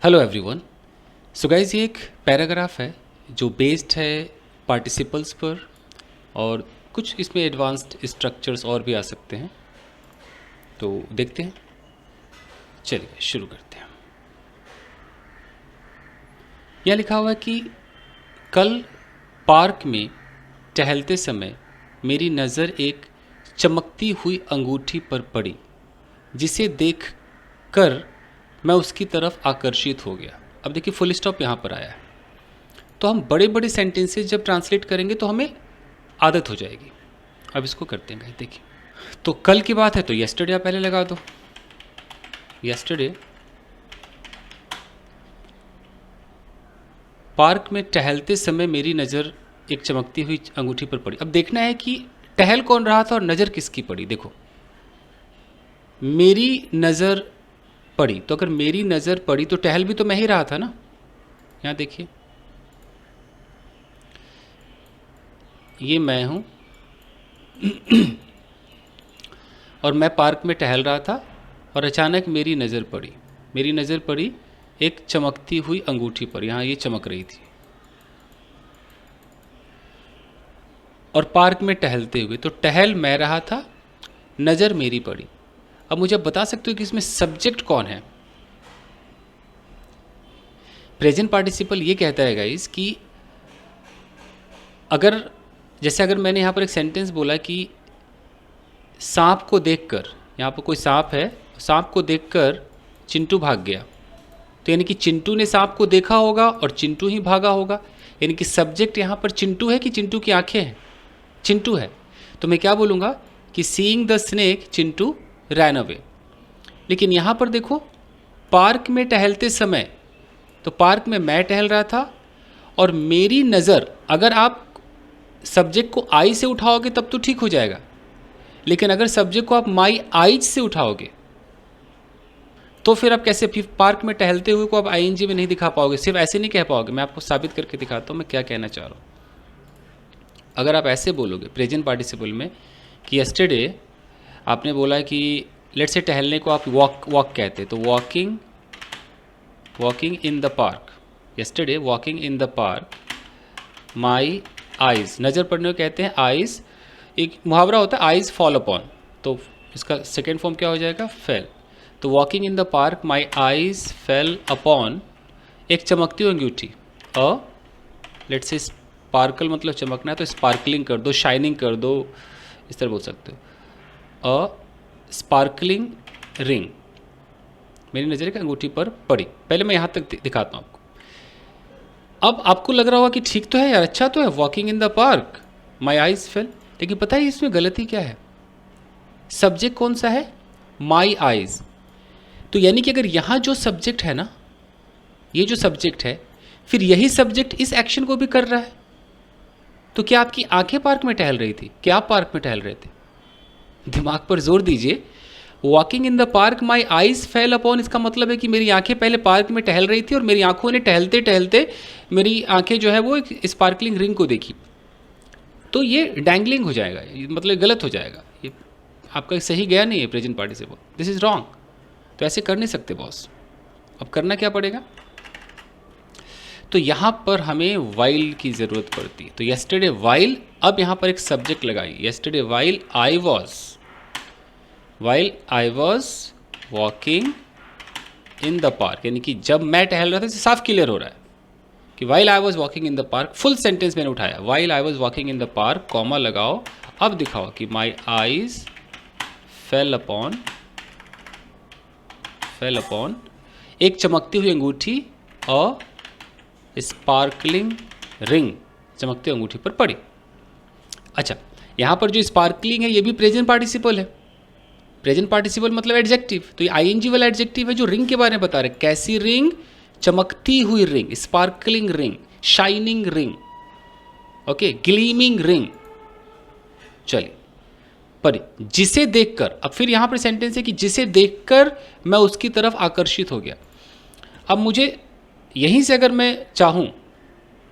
Hello everyone. So guys, ये एक paragraph है जो बेस्ड है पार्टिसिपल्स पर, और कुछ इसमें एडवांस्ड स्ट्रक्चर्स और भी आ सकते हैं। तो देखते हैं, चलिए शुरू करते हैं। यहाँ लिखा हुआ है कि कल पार्क में टहलते समय मेरी नज़र एक चमकती हुई अंगूठी पर पड़ी, जिसे देख कर मैं उसकी तरफ आकर्षित हो गया। अब देखिए, फुल स्टॉप यहाँ पर आया है। तो हम बड़े बड़े सेंटेंसेस जब ट्रांसलेट करेंगे तो हमें आदत हो जाएगी। अब इसको करते हैं, देखिए। तो कल की बात है तो यस्टरडे आप पहले लगा दो। यस्टरडे पार्क में टहलते समय मेरी नज़र एक चमकती हुई अंगूठी पर पड़ी। अब देखना है कि टहल कौन रहा था और नज़र किसकी पड़ी। देखो, मेरी नज़र पड़ी, तो अगर मेरी नज़र पड़ी तो टहल भी तो मैं ही रहा था ना। यहाँ देखिए, ये मैं हूँ और मैं पार्क में टहल रहा था और अचानक मेरी नज़र पड़ी। मेरी नज़र पड़ी एक चमकती हुई अंगूठी पर। यहाँ ये चमक रही थी, और पार्क में टहलते हुए, तो टहल मैं रहा था, नज़र मेरी पड़ी। अब मुझे बता सकते हो कि इसमें सब्जेक्ट कौन है। प्रेजेंट पार्टिसिपल ये कहता है गाइस कि अगर मैंने यहाँ पर एक सेंटेंस बोला कि सांप को देखकर, यहाँ पर कोई सांप है, सांप को देखकर चिंटू भाग गया, तो यानी कि चिंटू ने सांप को देखा होगा और चिंटू ही भागा होगा। यानी कि सब्जेक्ट यहाँ पर चिंटू है कि चिंटू की आंखें हैं? चिंटू है। तो मैं क्या बोलूँगा कि seeing the snake Chintu ran away. लेकिन यहाँ पर देखो, पार्क में टहलते समय, तो पार्क में मैं टहल रहा था और मेरी नज़र, अगर आप सब्जेक्ट को आई से उठाओगे तब तो ठीक हो जाएगा, लेकिन अगर सब्जेक्ट को आप माई आइज से उठाओगे तो फिर आप कैसे, फिर पार्क में टहलते हुए को आप आईएनजी में नहीं दिखा पाओगे। सिर्फ ऐसे नहीं कह पाओगे। मैं आपको साबित करके दिखाता हूँ मैं क्या कहना चाह रहा हूँ। अगर आप ऐसे बोलोगे प्रेजेंट पार्टिसिपल में कि यस्टरडे आपने बोला कि लेट्स से टहलने को आप वॉक कहते, तो walking in the park. Yesterday walking in the park my eyes, नज़र पड़ने को कहते हैं आइज। एक मुहावरा होता है आइज फॉल अपॉन, तो इसका सेकेंड फॉर्म क्या हो जाएगा? फेल। तो walking in the park my eyes fail upon एक चमकती हुई अंगूठी। लेट्स से स्पार्कल मतलब चमकना है, तो स्पार्कलिंग कर दो, शाइनिंग कर दो, इस तरह बोल सकते हो। स्पार्कलिंग रिंग मेरी नज़र एक अंगूठी पर पड़ी। पहले मैं यहाँ तक दिखाता हूँ आपको। अब आपको लग रहा होगा कि ठीक तो है यार, अच्छा तो है, walking in the park my eyes fail. लेकिन पता है इसमें गलती क्या है? सब्जेक्ट कौन सा है? My eyes. तो यानी कि अगर यहाँ जो सब्जेक्ट है ना, ये जो सब्जेक्ट है, फिर यही सब्जेक्ट इस एक्शन को भी कर रहा है। तो क्या आपकी आंखें पार्क में टहल रही थी? क्या आप पार्क में टहल रहे थे? दिमाग पर जोर दीजिए। Walking in the park my eyes fail upon, इसका मतलब है कि मेरी आंखें पहले पार्क में टहल रही थी और मेरी आंखों ने टहलते टहलते मेरी आंखें जो है वो एक स्पार्कलिंग रिंग को देखी। तो ये डैंगलिंग हो जाएगा, मतलब गलत हो जाएगा। ये आपका सही गया नहीं है present participle, this is wrong. तो ऐसे कर नहीं सकते बॉस। अब करना क्या पड़ेगा? तो यहाँ पर हमें वाइल की ज़रूरत पड़ती है। तो यस्टरडे वाइल, अब यहाँ पर एक सब्जेक्ट लगाई, yesterday while I was walking in the park, यानी कि जब मैं टहल रहा था, साफ क्लियर हो रहा है कि while I was walking in the park. Full sentence मैंने उठाया, while I was walking in the park, comma लगाओ। अब दिखाओ कि माई आईज फेल अपॉन एक चमकती हुई अंगूठी और स्पार्कलिंग रिंग, चमकती अंगूठी पर पड़ी। अच्छा, यहाँ पर जो स्पार्कलिंग है ये भी प्रेजेंट पार्टिसिपल है। प्रेजेंट पार्टिसिपल मतलब एडजेक्टिव, तो ये आईएनजी वाला एडजेक्टिव है जो रिंग के बारे में बता रहे। कैसी रिंग? चमकती हुई ring, sparkling ring, shining ring, okay, gleaming ring. चलिए, परी, जिसे देखकर, अब फिर यहां पर सेंटेंस है कि जिसे देखकर मैं उसकी तरफ आकर्षित हो गया। अब मुझे यहीं से अगर मैं चाहूं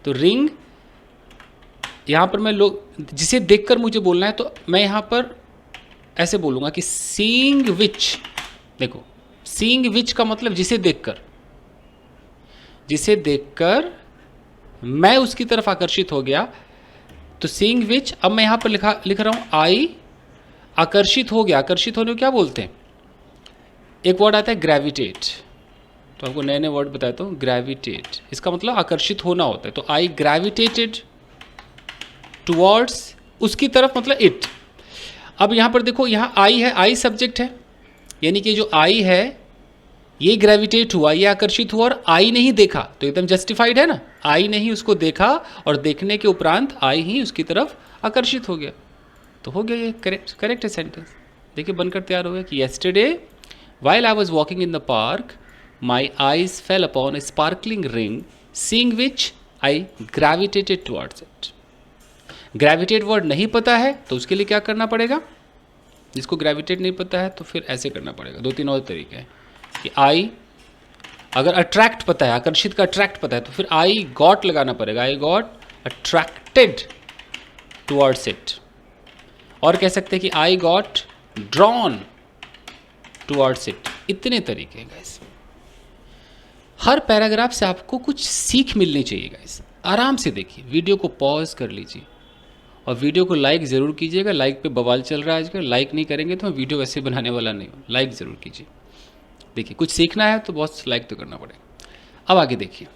तो रिंग, यहां पर मैं जिसे देखकर मुझे बोलना है, तो मैं यहां पर ऐसे बोलूंगा कि सीइंग विच। देखो, सीइंग विच का मतलब जिसे देखकर, जिसे देखकर मैं उसकी तरफ आकर्षित हो गया। तो सीइंग विच, अब मैं यहाँ पर लिख रहा हूँ आई आकर्षित हो गया। आकर्षित होने को क्या बोलते हैं? एक वर्ड आता है ग्रेविटेट, तो आपको नए नए वर्ड बताता हूँ। ग्रेविटेट इसका मतलब आकर्षित होना होता है। तो आई ग्रेविटेटेड टुवर्ड्स, उसकी तरफ मतलब इट। अब यहाँ पर देखो, यहाँ आई है, आई सब्जेक्ट है, यानी कि जो आई है ये ग्रेविटेट हुआ, ये आकर्षित हुआ और आई नहीं देखा, तो एकदम जस्टिफाइड है ना। आई नहीं उसको देखा और देखने के उपरांत आई ही उसकी तरफ आकर्षित हो गया, तो हो गया ये करेक्ट है सेंटेंस। देखिए बनकर तैयार हो गया कि yesterday while I was walking in the park my eyes fail upon A sparkling ring seeing which I gravitated towards it. Gravitate word नहीं पता है तो उसके लिए क्या करना पड़ेगा? जिसको ग्रेविटेट नहीं पता है तो फिर ऐसे करना पड़ेगा। 2-3 और तरीके हैं कि आई, अगर अट्रैक्ट पता है, आकर्षित का अट्रैक्ट पता है, तो फिर आई गॉट लगाना पड़ेगा। I got attracted towards it. और कह सकते हैं कि I got drawn towards it. इतने तरीके हैं गाइस। हर पैराग्राफ से आपको कुछ सीख मिलनी चाहिए गाइस। आराम से देखिए, वीडियो को पॉज कर लीजिए और वीडियो को लाइक ज़रूर कीजिएगा। लाइक पे बवाल चल रहा है आजकल, लाइक नहीं करेंगे तो मैं वीडियो वैसे बनाने वाला नहीं हूँ। लाइक ज़रूर कीजिए। देखिए कुछ सीखना है तो बहुत लाइक तो करना पड़ेगा। अब आगे देखिए,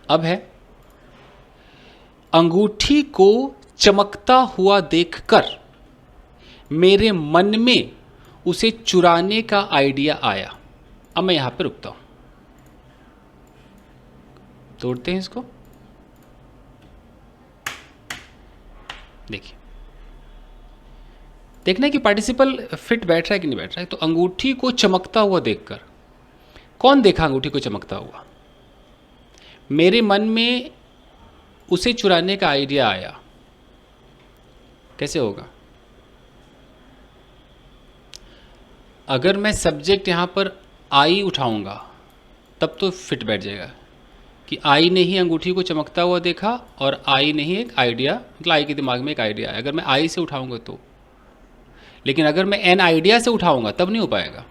अब है अंगूठी को चमकता हुआ देखकर मेरे मन में उसे चुराने का आइडिया आया। अब मैं यहां पे रुकता हूं, तोड़ते हैं इसको। देखिए, देखना है कि पार्टिसिपल फिट बैठ रहा है कि नहीं बैठ रहा है। तो अंगूठी को चमकता हुआ देखकर, कौन देखा अंगूठी को चमकता हुआ? मेरे मन में उसे चुराने का आइडिया आया। कैसे होगा? अगर मैं सब्जेक्ट यहां पर आई उठाऊंगा तब तो फिट बैठ जाएगा कि आई ने ही अंगूठी को चमकता हुआ देखा और आई ने ही एक आइडिया, मतलब आई के दिमाग में एक आइडिया आया। अगर मैं आई से उठाऊंगा तो, लेकिन अगर मैं एन आइडिया से उठाऊंगा तब नहीं हो पाएगा,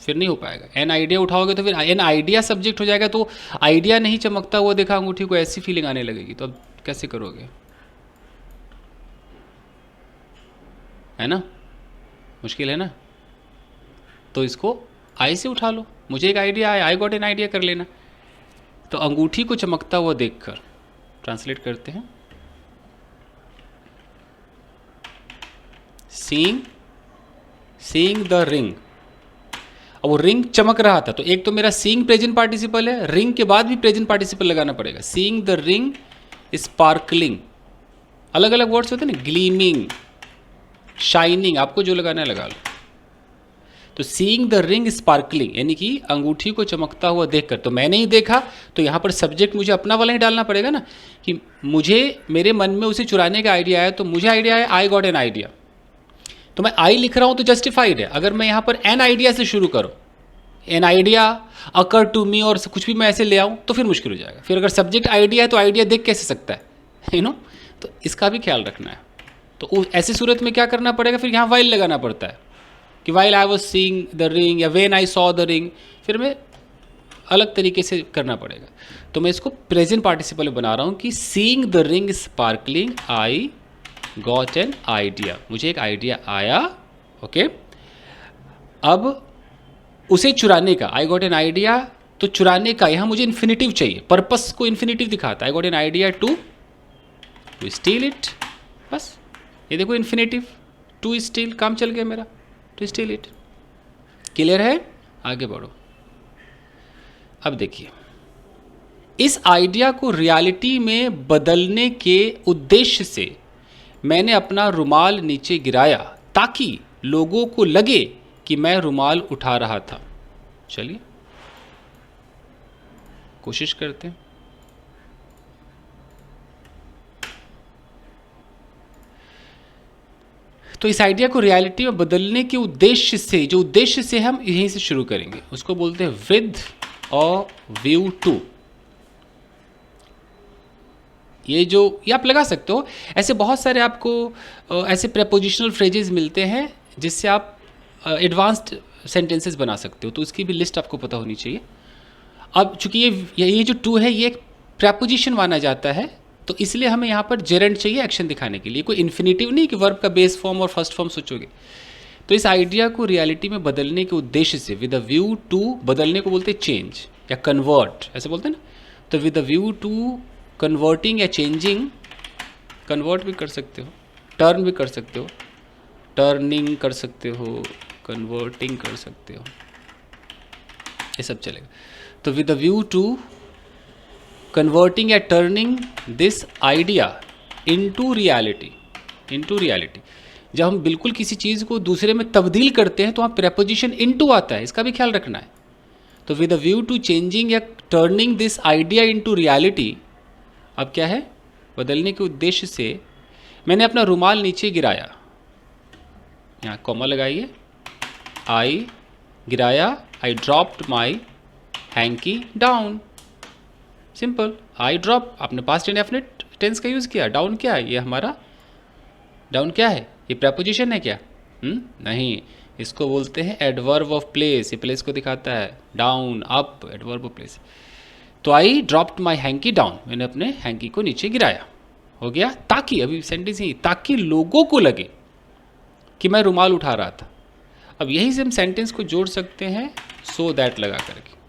फिर नहीं हो पाएगा। एन आइडिया उठाओगे तो फिर एन आइडिया सब्जेक्ट हो जाएगा, तो आइडिया नहीं चमकता हुआ देखा अंगूठी को, ऐसी फीलिंग आने लगेगी। तो अब कैसे करोगे? है ना, मुश्किल है ना। तो इसको आई से उठा लो। मुझे एक आइडिया आया, आई गॉट एन आइडिया कर लेना। तो अंगूठी को चमकता हुआ देखकर ट्रांसलेट करते हैं, सीइंग द रिंग। अब वो रिंग चमक रहा था, तो एक तो मेरा सीइंग प्रेजेंट पार्टिसिपल है, रिंग के बाद भी प्रेजेंट पार्टिसिपल लगाना पड़ेगा। सीइंग द रिंग स्पार्कलिंग, अलग अलग वर्ड्स होते हैं ना, ग्लीमिंग, शाइनिंग, आपको जो लगाना है लगा लो। तो सीइंग द रिंग स्पार्कलिंग यानी कि अंगूठी को चमकता हुआ देखकर, तो मैंने ही देखा, तो यहाँ पर सब्जेक्ट मुझे अपना वाला ही डालना पड़ेगा ना, कि मुझे मेरे मन में उसे चुराने का आइडिया आया। तो मुझे आइडिया आया, आई गॉट एन आइडिया। तो मैं आई लिख रहा हूँ तो जस्टिफाइड है। अगर मैं यहाँ पर एन आइडिया से शुरू करूँ, an idea occur to me और कुछ भी मैं ऐसे ले आऊँ तो फिर मुश्किल हो जाएगा। फिर अगर सब्जेक्ट आइडिया है तो आइडिया देख कैसे सकता है, यू नो। तो इसका भी ख्याल रखना है। तो ऐसी सूरत में क्या करना पड़ेगा, फिर यहाँ वाइल लगाना पड़ता है कि while I was seeing the ring या when I saw the ring, फिर मैं अलग तरीके से करना पड़ेगा। तो मैं इसको प्रेजेंट पार्टिसिपल में बना रहा हूँ कि seeing the ring sparkling I got an idea, मुझे एक आइडिया आया। ओके, अब उसे चुराने का, आई गॉट एन आइडिया, तो चुराने का यहाँ मुझे इन्फिनेटिव चाहिए, पर्पस को इन्फिनेटिव दिखाता है। I got an idea to steal it, बस ये देखो इन्फिनेटिव, टू स्टील, काम चल गया मेरा, टू स्टील इट। क्लियर है? आगे बढ़ो। अब देखिए, इस आइडिया को रियलिटी में बदलने के उद्देश्य से मैंने अपना रुमाल नीचे गिराया ताकि लोगों को लगे कि मैं रुमाल उठा रहा था। चलिए कोशिश करते हैं। तो इस आइडिया को रियलिटी में बदलने के उद्देश्य से, जो उद्देश्य से हम यहीं से शुरू करेंगे, उसको बोलते हैं विद अ व्यू टू। ये आप लगा सकते हो। ऐसे बहुत सारे आपको ऐसे प्रेपोजिशनल फ्रेजेस मिलते हैं जिससे आप एडवांस्ड सेंटेंसेस बना सकते हो, तो उसकी भी लिस्ट आपको पता होनी चाहिए। अब चूंकि ये जो टू है ये एक प्रेपोजिशन माना जाता है, तो इसलिए हमें यहाँ पर जेरेंड चाहिए एक्शन दिखाने के लिए, कोई इन्फिनेटिव नहीं कि वर्ब का बेस फॉर्म और फर्स्ट फॉर्म सोचोगे। तो इस आइडिया को रियलिटी में बदलने के उद्देश्य से, विद अ व्यू टू, बदलने को बोलते हैं चेंज या कन्वर्ट, ऐसे बोलते हैं ना, तो with a view to converting या चेंजिंग, कन्वर्ट भी कर सकते हो, टर्न भी कर सकते हो, टर्निंग कर सकते हो, कन्वर्टिंग कर सकते हो, ये सब चलेगा। तो with a view to converting या turning this idea into reality, into reality, जब हम बिल्कुल किसी चीज़ को दूसरे में तब्दील करते हैं तो वहाँ प्रेपोजिशन इनटू आता है, इसका भी ख्याल रखना है। तो with a view to changing या turning this idea into reality, अब क्या है, बदलने के उद्देश्य से मैंने अपना रुमाल नीचे गिराया, यहाँ कॉमा लगाइए, आई गिराया, आई dropped my hanky down, simple, I drop, आपने पास्ट इंडेफिनिट टेंस का यूज़ किया, डाउन क्या है, ये हमारा डाउन क्या है, ये प्रेपोजिशन है क्या, नहीं, इसको बोलते हैं एडवर्ब ऑफ प्लेस, ये प्लेस को दिखाता है, down up, adverb of place. तो I dropped my hanky down, मैंने अपने हैंकी को नीचे गिराया, हो गया, ताकि, अभी सेंटेंस ही, ताकि लोगों को लगे कि मैं रुमाल उठा रहा था। अब यही से हम सेंटेंस को जोड़ सकते हैं सो दैट लगा करके,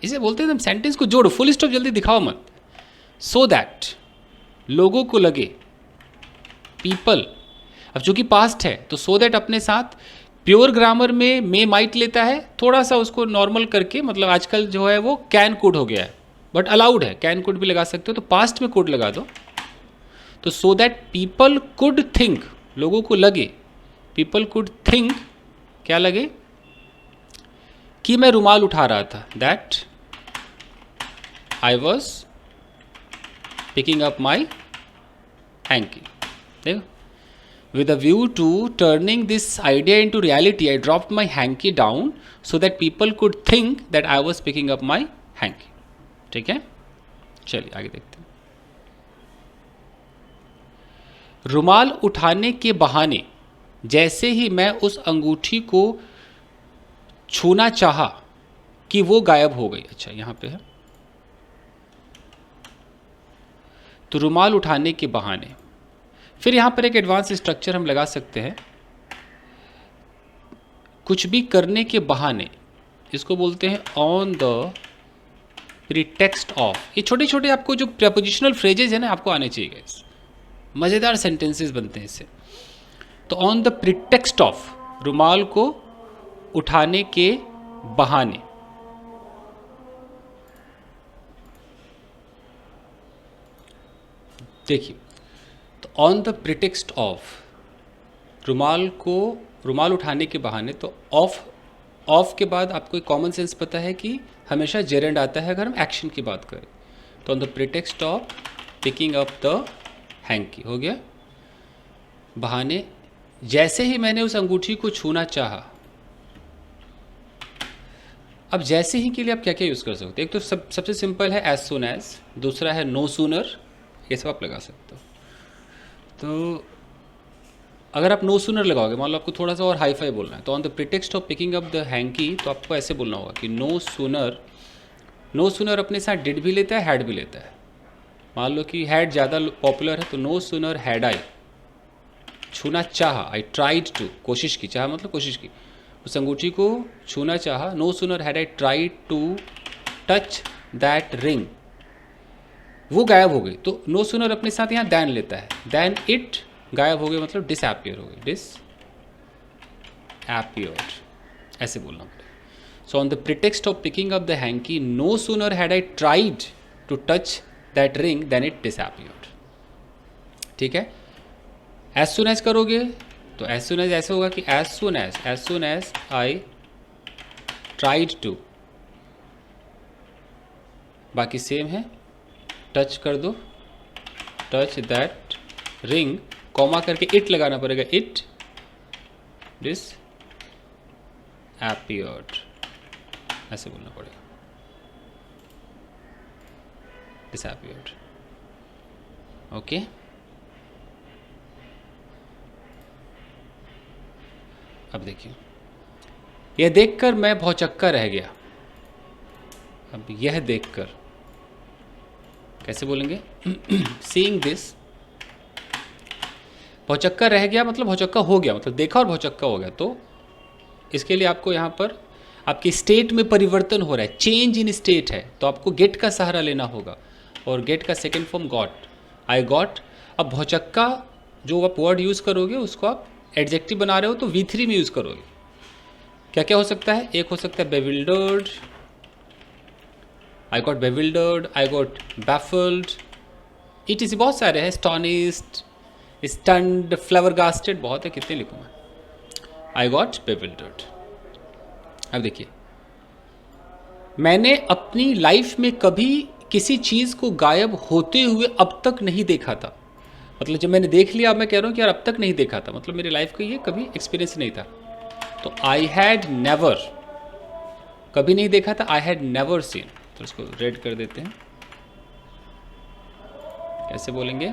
इसे बोलते हैं हम सेंटेंस को जोड़ो, फुल स्टॉप जल्दी दिखाओ मत, सो दैट लोगों को लगे, पीपल, अब चूंकि पास्ट है तो सो दैट अपने साथ प्योर ग्रामर में मे माइट लेता है, थोड़ा सा उसको नॉर्मल करके, मतलब आजकल जो है वो कैन कुड हो गया है, बट अलाउड है, कैन कुड भी लगा सकते हो, तो पास्ट में कुड लगा दो। तो so that people could think, लोगों को लगे, पीपल कुड थिंक, क्या लगे, कि मैं रुमाल उठा रहा था, that I was picking up my hanky. देखो, with a view to turning this idea into reality, I dropped my hanky down so that people could think that I was picking up my hanky। ठीक है, चलिए आगे देखते हैं। रुमाल उठाने के बहाने जैसे ही मैं उस अंगूठी को छूना चाहा कि वो गायब हो गई। अच्छा, यहां पे है, तो रुमाल उठाने के बहाने, फिर यहां पर एक एडवांस स्ट्रक्चर हम लगा सकते हैं, कुछ भी करने के बहाने, इसको बोलते हैं ऑन द प्रीटेक्स्ट ऑफ। ये छोटे छोटे आपको जो प्रेपोजिशनल फ्रेजेज है ना, आपको आने चाहिए, मज़ेदार सेंटेंसेस बनते हैं इससे। तो ऑन द प्रीटेक्स्ट ऑफ, रुमाल को उठाने के बहाने, देखिए, तो ऑन द प्रीटेक्स्ट ऑफ, रुमाल उठाने के बहाने, तो ऑफ के बाद आपको एक कॉमन सेंस पता है कि हमेशा जेरेंड आता है अगर हम एक्शन की बात करें। तो on the pretext of picking up the hanky, हो गया, बहाने, जैसे ही मैंने उस अंगूठी को छूना चाहा। अब जैसे ही के लिए आप क्या क्या यूज़ कर सकते हैं, एक तो सबसे सिंपल है एज सुन एज, दूसरा है नो सूनर, ये सब आप लगा सकते हो। तो अगर आप नो सूनर लगाओगे, मान लो आपको थोड़ा सा और हाई फाई बोलना है, तो on the pretext of picking up the hanky, तो आपको ऐसे बोलना होगा कि नो सूनर अपने साथ डिड भी लेता है, हैड भी लेता है। मान लो कि हैड ज़्यादा पॉपुलर है, तो नो सूनर हैड आई छूना चाहा, आई ट्राइड टू, कोशिश की, चाहा मतलब कोशिश की, उस अंगूठी को छूना चाहा, no sooner had I tried to touch that ring, वो गायब हो गई। तो नो सूनर अपने साथ यहाँ दैन लेता है, दैन इट गायब हो गया, मतलब डिसअपियर हो गई, डिसअपियर्ड, ऐसे बोलना पड़ेगा। So on the pretext of picking up the hanky, no sooner had I tried to touch that ring then it disappeared. ठीक है, एज सुन एज करोगे तो एज सुन एज ऐसे होगा कि as soon as I tried to, बाकी same है, touch कर दो, टच दैट रिंग, कॉमा करके इट लगाना पड़ेगा, इट डिसअपियर्ड, ऐसे बोलना पड़ेगा, डिसअपियर्ड। ओके, अब देखिए, यह देखकर मैं भौचक्का रह गया। अब यह देखकर कैसे बोलेंगे? सीइंग दिस, भौचक्का रह गया मतलब भौचक्का हो गया, मतलब देखा और भौचक्का हो गया। तो इसके लिए आपको यहाँ पर आपकी स्टेट में परिवर्तन हो रहा है, चेंज इन स्टेट है, तो आपको गेट का सहारा लेना होगा। और गेट का second form got, I got. अब भौचक्का जो आप वर्ड यूज़ करोगे उसको आप एडजेक्टिव बना रहे हो तो V3 में यूज़ करोगे। क्या क्या हो सकता है? एक हो सकता है bewildered, I got bewildered, I got baffled, it is, बहुत सारे हैं, स्टॉनिस्ट, स्टंड, फ्लावरगास्टेड, बहुत है, कितने लिखूँ मैं। I got bewildered. अब देखिए, मैंने अपनी लाइफ में कभी किसी चीज़ को गायब होते हुए अब तक नहीं देखा था। मतलब जब मैंने देख लिया, अब मैं कह रहा हूँ कि यार अब तक नहीं देखा था, मतलब मेरी लाइफ का ये कभी एक्सपीरियंस नहीं था। तो आई हैड नेवर, कभी नहीं देखा था, आई हैड नेवर सीन। तो इसको रेड कर देते हैं, कैसे बोलेंगे?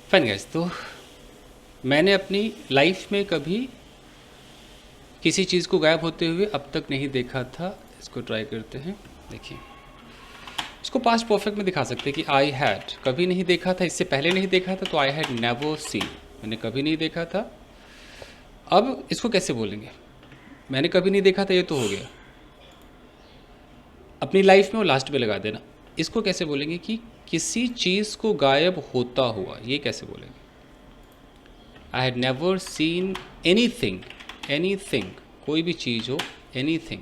फाइन गाइस, तो मैंने अपनी लाइफ में कभी किसी चीज़ को गायब होते हुए अब तक नहीं देखा था। इसको ट्राई करते हैं, देखिए इसको पास्ट परफेक्ट में दिखा सकते हैं कि आई हैड, कभी नहीं देखा था, इससे पहले नहीं देखा था, तो आई हैड नेवर सीन, मैंने कभी नहीं देखा था। अब इसको कैसे बोलेंगे? मैंने कभी नहीं देखा था, ये तो हो गया, अपनी लाइफ में वो लास्ट में लगा देना। इसको कैसे बोलेंगे कि किसी चीज़ को गायब होता हुआ, ये कैसे बोलेंगे? I had never seen anything, anything, कोई भी चीज़ हो, एनीथिंग।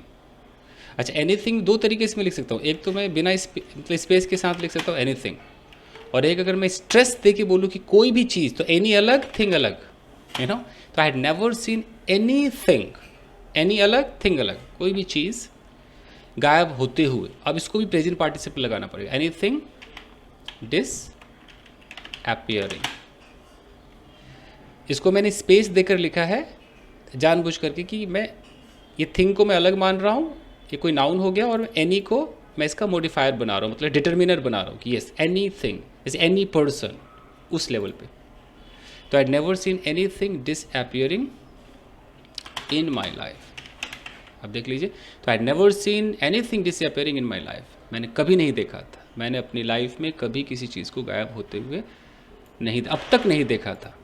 अच्छा, एनीथिंग दो तरीके से मैं लिख सकता हूँ, एक तो मैं बिना स्पेस के साथ लिख सकता हूँ एनीथिंग, और एक अगर मैं स्ट्रेस दे के बोलूँ कि कोई भी चीज़, तो एनी अलग, थिंग अलग, यू नो। तो I had never seen anything, any अलग, थिंग अलग, कोई भी चीज़ गायब होते हुए। अब इसको भी प्रेजेंट पार्टिसिपल लगाना पड़ेगा, एनीथिंग डिसअपियरिंग। इसको मैंने स्पेस देकर लिखा है जानबूझ करके कि मैं ये थिंग को मैं अलग मान रहा हूँ, ये कोई नाउन हो गया, और एनी को मैं इसका मॉडिफायर बना रहा हूँ, मतलब डिटर्मिनर बना रहा हूँ कि यस एनी थिंग, जैसे एनी पर्सन, उस लेवल पे। तो I had never seen anything disappearing in my life. अब देख लीजिए, तो I had never seen anything disappearing in my life, मैंने कभी नहीं देखा था, मैंने अपनी लाइफ में कभी किसी चीज़ को गायब होते हुए नहीं, अब तक नहीं देखा था।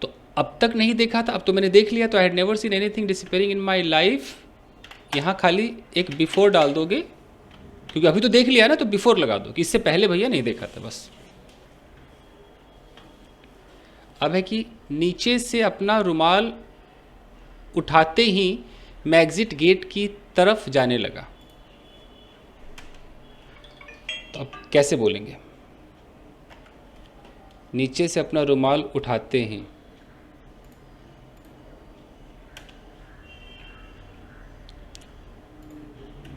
तो अब तक नहीं देखा था, अब तो मैंने देख लिया, तो I had never seen anything disappearing in my life. यहाँ खाली एक बिफोर डाल दोगे, क्योंकि अभी तो देख लिया ना, तो बिफोर लगा दो कि इससे पहले भैया नहीं देखा था, बस। अब है कि नीचे से अपना रुमाल उठाते ही मैं एग्जिट गेट की तरफ जाने लगा। तो अब कैसे बोलेंगे? नीचे से अपना रुमाल उठाते ही,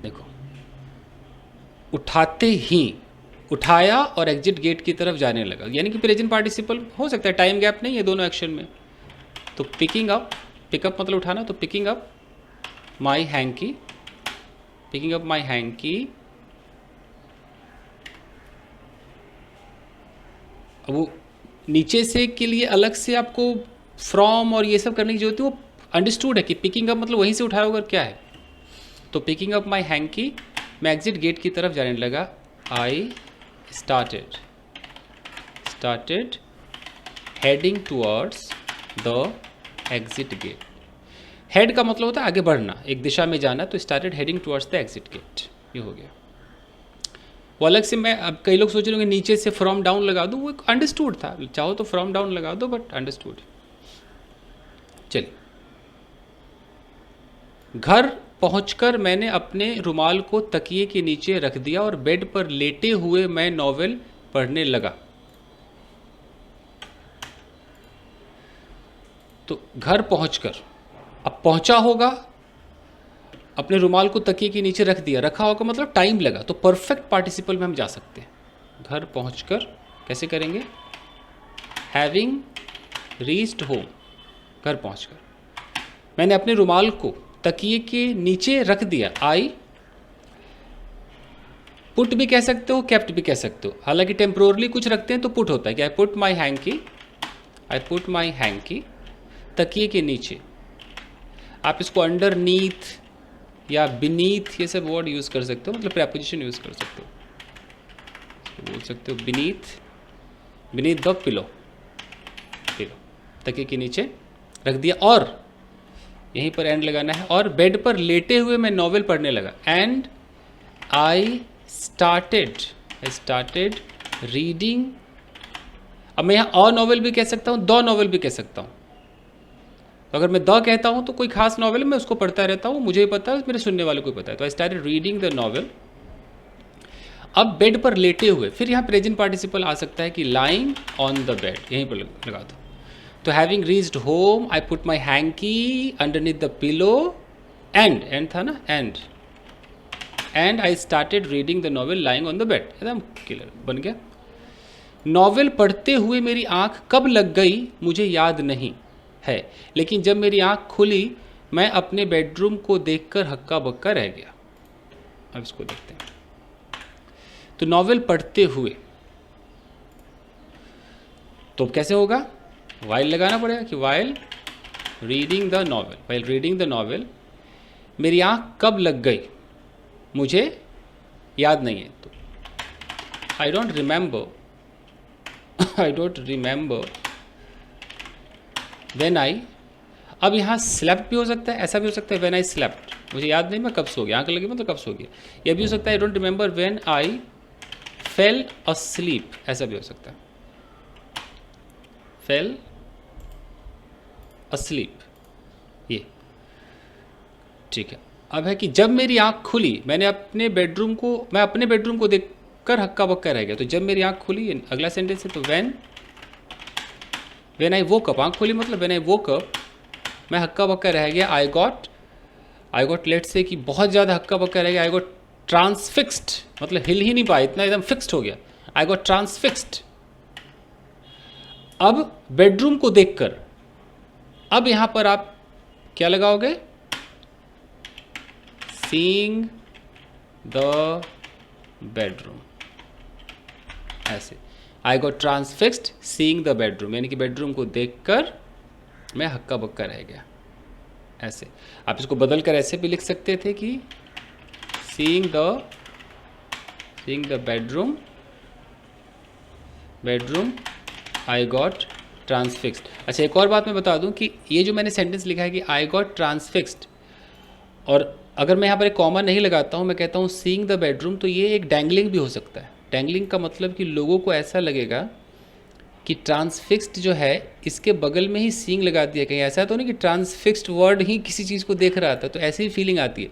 देखो उठाते ही, उठाया और एग्जिट गेट की तरफ जाने लगा, यानी कि प्रेजेंट पार्टिसिपल हो सकता है, टाइम गैप नहीं है दोनों एक्शन में। तो पिकिंग अप, पिकअप मतलब उठाना, तो picking up my hanky, picking up my hanky. अब वो नीचे से के लिए अलग से आपको फ्रॉम और ये सब करने की जरूरत है, वो अंडरस्टूड है कि पिकिंग अप मतलब वहीं से उठाया होगा, क्या है। तो पिकिंग अप माई हैंकी, मैं एग्जिट गेट की तरफ जाने लगा। I started heading towards the exit gate. Head का मतलब होता है आगे बढ़ना, एक दिशा में जाना, तो started heading towards the exit gate, ये हो गया। वो अलग से, मैं अब कई लोग सोच रहे होंगे नीचे से फ्रॉम डाउन लगा दूँ, वो अंडरस्टूड था, चाहो तो फ्रॉम डाउन लगा दो, बट अंडरस्टूड। चलिए, घर पहुंचकर मैंने अपने रुमाल को तकिए के नीचे रख दिया और बेड पर लेटे हुए मैं नॉवेल पढ़ने लगा। तो घर पहुंचकर, अब पहुंचा होगा, अपने रुमाल को तकिए के नीचे रख दिया, रखा होगा मतलब टाइम लगा, तो परफेक्ट पार्टिसिपल में हम जा सकते हैं। घर पहुंचकर कैसे करेंगे? हैविंग रीच्ड होम, घर पहुंचकर मैंने अपने रुमाल को तकिए के नीचे रख दिया। आई पुट भी कह सकते हो, केप्ट भी कह सकते हो। हालांकि टेम्पोरली कुछ रखते हैं तो पुट होता है कि आई पुट माई हैंकी तकिए के नीचे। आप इसको अंडर नीथ या बीनीथ ये सब वर्ड यूज़ कर सकते हो, मतलब प्रेपोजिशन यूज़ कर सकते हो। बोल सकते हो बीनीथ द पिलो, तकिए के नीचे रख दिया। और यहीं पर एंड लगाना है। और बेड पर लेटे हुए मैं नॉवेल पढ़ने लगा। And I started reading. अब मैं यहाँ अ नॉवेल भी कह सकता हूँ, द नॉवेल भी कह सकता हूँ। तो अगर मैं द कहता हूँ तो कोई खास नॉवेल मैं उसको पढ़ता रहता हूँ, मुझे भी पता है, मेरे सुनने वाले को भी पता है। तो I started reading the novel. अब बेड पर लेटे हुए, फिर यहाँ प्रेजेंट पार्टिसिपल आ सकता है कि लाइंग ऑन द बेड, यहीं पर लगा दो। तो having reached home I put my hanky underneath the pillow and था ना, and I started reading the novel lying on the bed. एकदम क्लियर बन गया। नॉवेल पढ़ते हुए मेरी आंख कब लग गई मुझे याद नहीं है, लेकिन जब मेरी आंख खुली मैं अपने बेडरूम को देखकर हक्का बक्का रह गया। अब इसको देखते हैं। तो नॉवेल पढ़ते हुए तो कैसे होगा, वाइल लगाना पड़ेगा कि वाइल रीडिंग द नॉवेल मेरी आंख कब लग गई मुझे याद नहीं है। तो I don't remember when I. अब यहाँ स्लेप्ट भी हो सकता है, ऐसा भी हो सकता है व्हेन आई स्लेप्ट, मुझे याद नहीं मैं कब सो गया, आंख लगी मतलब कब सो गया। यह भी हो सकता है I don't remember when I fail asleep, ऐसा भी हो सकता है फेल अस्लीप, ये ठीक है। अब है कि जब मेरी आंख खुली मैं अपने बेडरूम को देखकर हक्का बक्का रह गया। तो जब मेरी आंख खुली, अगला सेंटेंस है तो व्हेन आई वोक अप, आंख खुली मतलब व्हेन आई वोक अप मैं हक्का बक्का रह गया। आई गॉट लेट से कि बहुत ज़्यादा हक्का बक्का रह गया। आई गॉट ट्रांसफिक्स्ड मतलब हिल ही नहीं पाया, इतना एकदम फिक्स्ड हो गया। I got transfixed. अब बेडरूम को देखकर, अब यहां पर आप क्या लगाओगे, सीइंग द बेडरूम, ऐसे। I got transfixed seeing the bedroom, यानी कि बेडरूम को देखकर मैं हक्का बक्का रह गया, ऐसे। आप इसको बदल कर ऐसे भी लिख सकते थे कि seeing the bedroom I got transfixed. अच्छा, एक और बात मैं बता दूं कि ये जो मैंने सेंटेंस लिखा है कि आई गॉट ट्रांसफिक्स्ड, और अगर मैं यहाँ पर एक कॉमा नहीं लगाता हूँ, मैं कहता हूँ सीइंग द बेडरूम, तो ये एक डैंगलिंग भी हो सकता है। डैंगलिंग का मतलब कि लोगों को ऐसा लगेगा कि ट्रांसफिक्स्ड जो है इसके बगल में ही सीइंग लगा दिया, कहीं ऐसा तो नहीं कि ट्रांसफिक्स्ड वर्ड ही किसी चीज़ को देख रहा था, तो ऐसी ही फीलिंग आती है।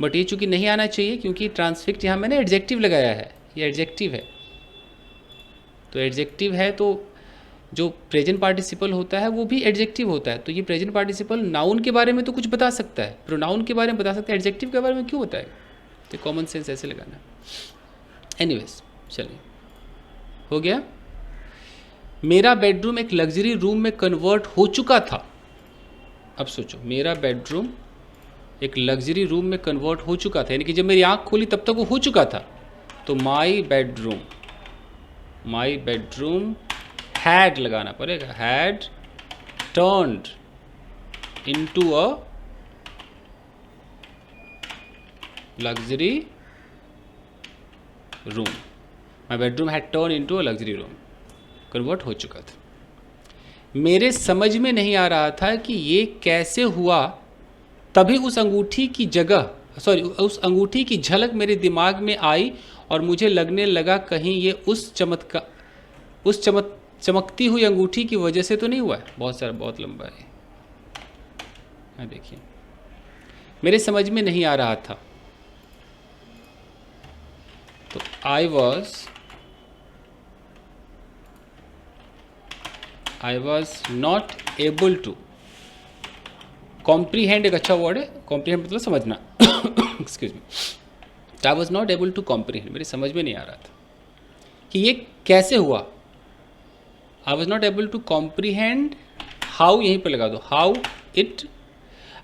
बट ये चूँकि नहीं आना चाहिए क्योंकि ट्रांसफिक्स्ड यहाँ मैंने एडजेक्टिव लगाया है, ये एडजेक्टिव है। तो एडजेक्टिव है तो जो प्रेजेंट पार्टिसिपल होता है वो भी एडजेक्टिव होता है। तो ये प्रेजेंट पार्टिसिपल नाउन के बारे में तो कुछ बता सकता है, प्रोनाउन के बारे में बता सकता है, एडजेक्टिव के बारे में क्यों बताएगा। तो कॉमन सेंस ऐसे लगाना है। एनीवेज, चलिए हो गया। मेरा बेडरूम एक लग्जरी रूम में कन्वर्ट हो चुका था। अब सोचो, मेरा बेडरूम एक लग्जरी रूम में कन्वर्ट हो चुका था, यानी कि जब मेरी आंख खोली तब तक वो हो चुका था। तो माई बेडरूम हैड लगाना पड़ेगा, had turned into a luxury room. My bedroom had turn into a luxury room, convert हो चुका था। मेरे समझ में नहीं आ रहा था कि ये कैसे हुआ, तभी उस अंगूठी की झलक मेरे दिमाग में आई और मुझे लगने लगा कहीं ये उस चमकती हुई अंगूठी की वजह से तो नहीं हुआ है। बहुत लंबा है, देखिए। मेरे समझ में नहीं आ रहा था, तो I was not able to comprehend, एक अच्छा वर्ड है कॉम्प्रीहेंड मतलब समझना। Excuse me. I was not able to comprehend, मेरी समझ में नहीं आ रहा था कि ये कैसे हुआ। I was not able to comprehend how, यहीं पर लगा दो, हाउ इट।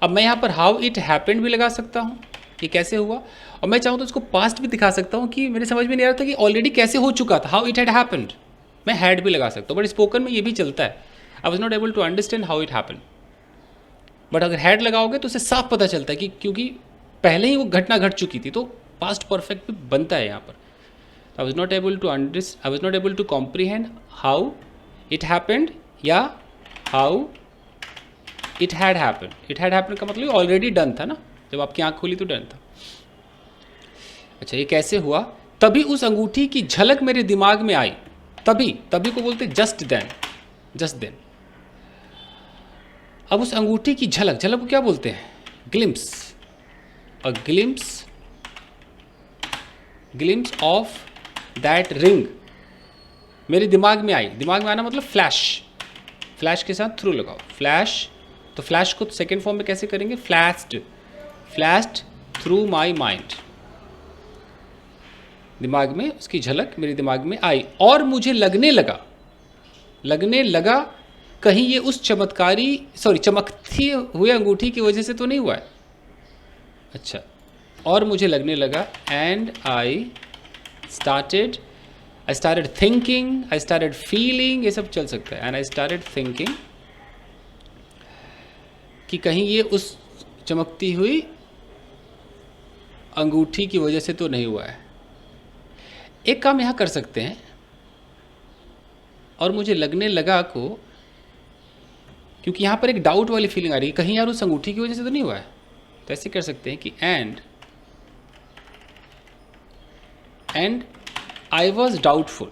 अब मैं यहाँ पर हाउ इट हैपेंड भी लगा सकता हूँ, ये कैसे हुआ, और मैं चाहूँ तो इसको पास्ट भी दिखा सकता हूँ कि मेरे समझ में नहीं आ रहा था कि ऑलरेडी कैसे हो चुका था, हाउ इट हैड हैपेंड। मैं हैड भी लगा सकता हूँ, बट स्पोकन में ये भी चलता है, I was not able to understand how it happened. But अगर हैड लगाओगे तो उससे साफ पता चलता है कि क्योंकि पहले ही वो घटना घट चुकी थी, तो पास्ट परफेक्ट भी बनता है यहाँ पर। I was not able to comprehend how it happened या how it had happened. It had happened का मतलब ऑलरेडी डन था ना, जब आपकी आंख खोली तो डन था। अच्छा, ये कैसे हुआ, तभी उस अंगूठी की झलक मेरे दिमाग में आई। तभी को बोलते जस्ट देन। अब उस अंगूठी की झलक को क्या बोलते हैं, glimpse. A glimpse of that ring मेरे दिमाग में आई। दिमाग में आना मतलब फ्लैश के साथ थ्रू लगाओ, फ्लैश। तो फ्लैश को सेकेंड फॉर्म में कैसे करेंगे, फ्लैश्ड थ्रू माई माइंड। दिमाग में उसकी झलक मेरे दिमाग में आई और मुझे लगने लगा कहीं ये उस चमकती हुई अंगूठी की वजह से तो नहीं हुआ है। अच्छा, और मुझे लगने लगा, and I started thinking, I started feeling, ये सब चल सकता है। एंड आई स्टार्टेड थिंकिंग कि कहीं ये उस चमकती हुई अंगूठी की वजह से तो नहीं हुआ है। एक काम यहाँ कर सकते हैं, और मुझे लगने लगा को, क्योंकि यहाँ पर एक डाउट वाली फीलिंग आ रही है, कहीं यार उस अंगूठी की वजह से तो नहीं हुआ है, तो ऐसे कर सकते हैं कि एंड आई वॉज डाउटफुल।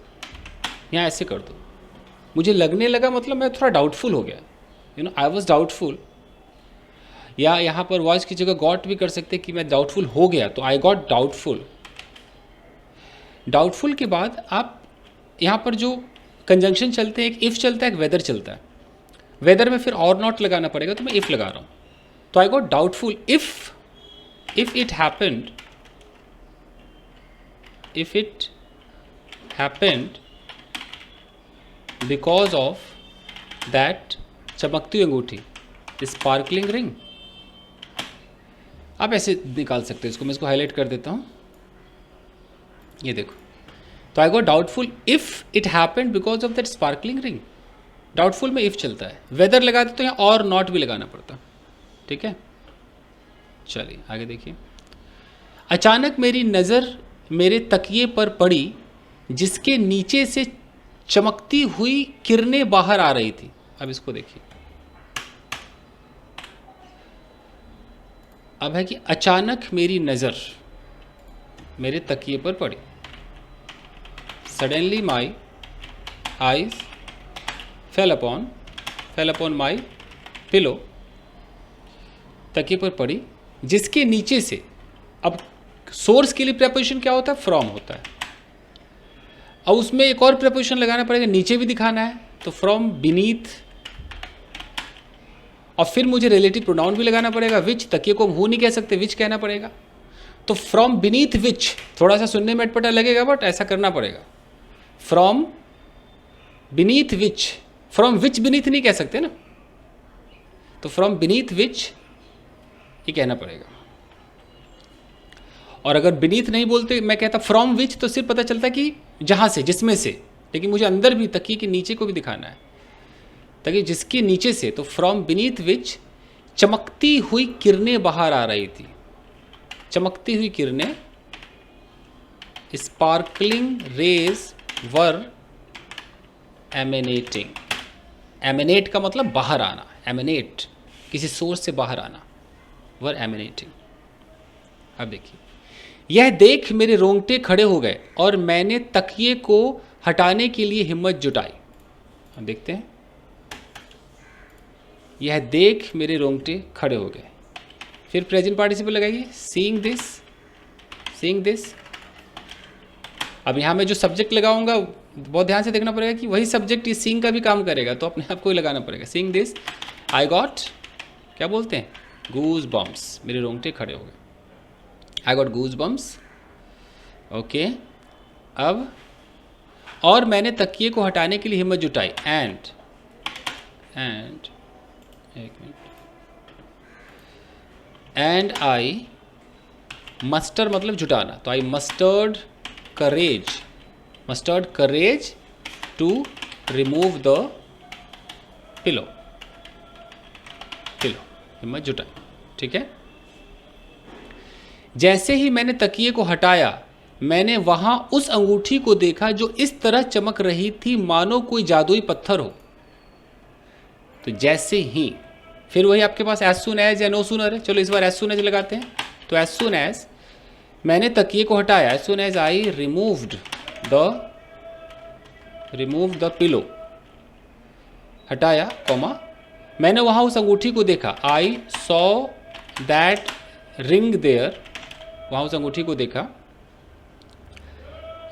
यहाँ ऐसे कर दो, मुझे लगने लगा मतलब मैं थोड़ा डाउटफुल हो गया, आई वॉज डाउटफुल। या यहाँ पर वॉइस की जगह गॉट भी कर सकते हैं कि मैं डाउटफुल हो गया, तो आई गॉट डाउटफुल। डाउटफुल के बाद आप यहाँ पर जो कंजंक्शन चलते हैं, एक इफ़ चलता है, एक वेदर चलता है। वेदर में फिर और नॉट लगाना पड़ेगा, तो मैं इफ़ लगा रहा हूँ। तो I got doubtful if it happened because of that चमकती अंगूठी, स्पार्कलिंग रिंग। आप ऐसे निकाल सकते हैं इसको, मैं इसको हाईलाइट कर देता हूँ, ये देखो। तो I got doubtful if it happened because of that sparkling ring. Doubtful में इफ चलता है, वेदर लगा दे तो यहाँ और नॉट भी लगाना पड़ता। ठीक है, चलिए आगे देखिए। अचानक मेरी नज़र मेरे तकिए पर पड़ी, जिसके नीचे से चमकती हुई किरणें बाहर आ रही थी। अब इसको देखिए, अब है कि अचानक मेरी नज़र मेरे तकिए पर पड़ी। Suddenly my eyes fail upon my pillow, तकिए पर पड़ी, जिसके नीचे से, अब सोर्स के लिए प्रेपोजिशन क्या होता है, फ्रॉम होता है। अब उसमें एक और प्रेपोजिशन लगाना पड़ेगा, नीचे भी दिखाना है, तो फ्रॉम बीनीथ, और फिर मुझे रिलेटिव प्रोनाउन भी लगाना पड़ेगा, विच। तकिए को हम हु नहीं कह सकते, विच कहना पड़ेगा। तो फ्रॉम बीनीथ विच, थोड़ा सा सुनने में अटपटा लगेगा, बट ऐसा करना पड़ेगा। From beneath which, from which beneath नहीं कह सकते ना, तो फ्रॉम बीनीथ विच ये कहना पड़ेगा। और अगर बीनीथ नहीं बोलते, मैं कहता फ्रॉम विच, तो सिर्फ पता चलता कि जहाँ से, जिसमें से, लेकिन मुझे अंदर भी तकिए के नीचे को भी दिखाना है, ताकि जिसके नीचे से, तो फ्रॉम बीनीथ विच चमकती हुई किरणें बाहर आ रही थी। चमकती हुई किरणें, स्पार्कलिंग रेज वर एमिनेटिंग। एमिनेट का मतलब बाहर आना, एमिनेट किसी सोर्स से बाहर आना, वर एमिनेटिंग। अब देखिए, यह देख मेरे रोंगटे खड़े हो गए और मैंने तकिए को हटाने के लिए हिम्मत जुटाई। अब देखते हैं, यह देख मेरे रोंगटे खड़े हो गए। फिर प्रेजेंट पार्टिसिपल लगाइए, सीइंग दिस। अब यहाँ मैं जो सब्जेक्ट लगाऊंगा बहुत ध्यान से देखना पड़ेगा कि वही सब्जेक्ट इस सीइंग का भी काम करेगा, तो अपने आप को ही लगाना पड़ेगा। सीइंग दिस आई गॉट, क्या बोलते हैं, गूज बम्प्स, मेरे रोंगटे खड़े हो गए। I got goose bumps, okay. अब और मैंने तकिए को हटाने के लिए हिम्मत जुटाई, एंड एक मिनट, एंड आई मस्टर मतलब जुटाना, तो I mustered courage to remove the pillow, हिम्मत जुटाई, ठीक है। जैसे ही मैंने तकिए को हटाया, मैंने वहां उस अंगूठी को देखा जो इस तरह चमक रही थी मानो कोई जादुई पत्थर हो। तो जैसे ही, फिर वही आपके पास एज सुन एज या नो सूनर है, चलो इस बार एज सुन एज लगाते हैं। तो एज सुन एज मैंने तकिए को हटाया, as soon as I remove the pillow, हटाया कॉमा, मैंने वहां उस अंगूठी को देखा, I saw that ring there, वहां उस अंगूठी को देखा,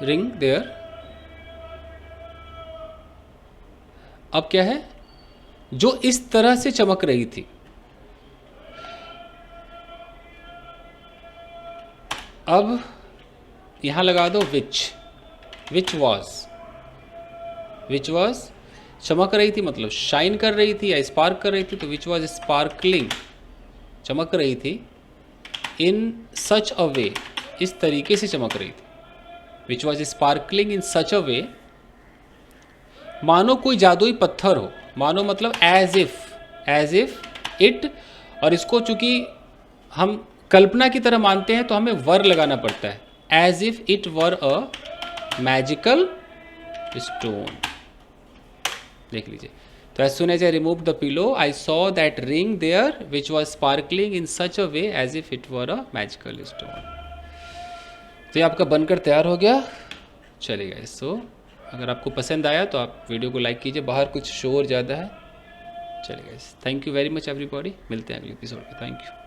रिंग देयर। अब क्या है, जो इस तरह से चमक रही थी। अब यहां लगा दो विच वॉज, चमक रही थी मतलब शाइन कर रही थी या स्पार्क कर रही थी, तो विच वॉज स्पार्कलिंग, चमक रही थी, इन सच अ वे, इस तरीके से चमक रही थी, विच was sparkling in such a वे, मानो कोई जादुई पत्थर हो, मानो मतलब एज इफ इट, और इसको चूंकि हम कल्पना की तरह मानते हैं तो हमें वर लगाना पड़ता है, as if it were a magical stone. देख लीजिए, तो as soon as I remove the pillow I saw that ring there which was sparkling in such a way as if it were a magical stone. तो ये आपका बनकर तैयार हो गया, चलेगा इसको। अगर आपको पसंद आया तो आप वीडियो को लाइक कीजिए, बाहर कुछ शोर ज़्यादा है, चलेगा। Thank you very much everybody, मिलते हैं अगले एपिसोड में, थैंक यू।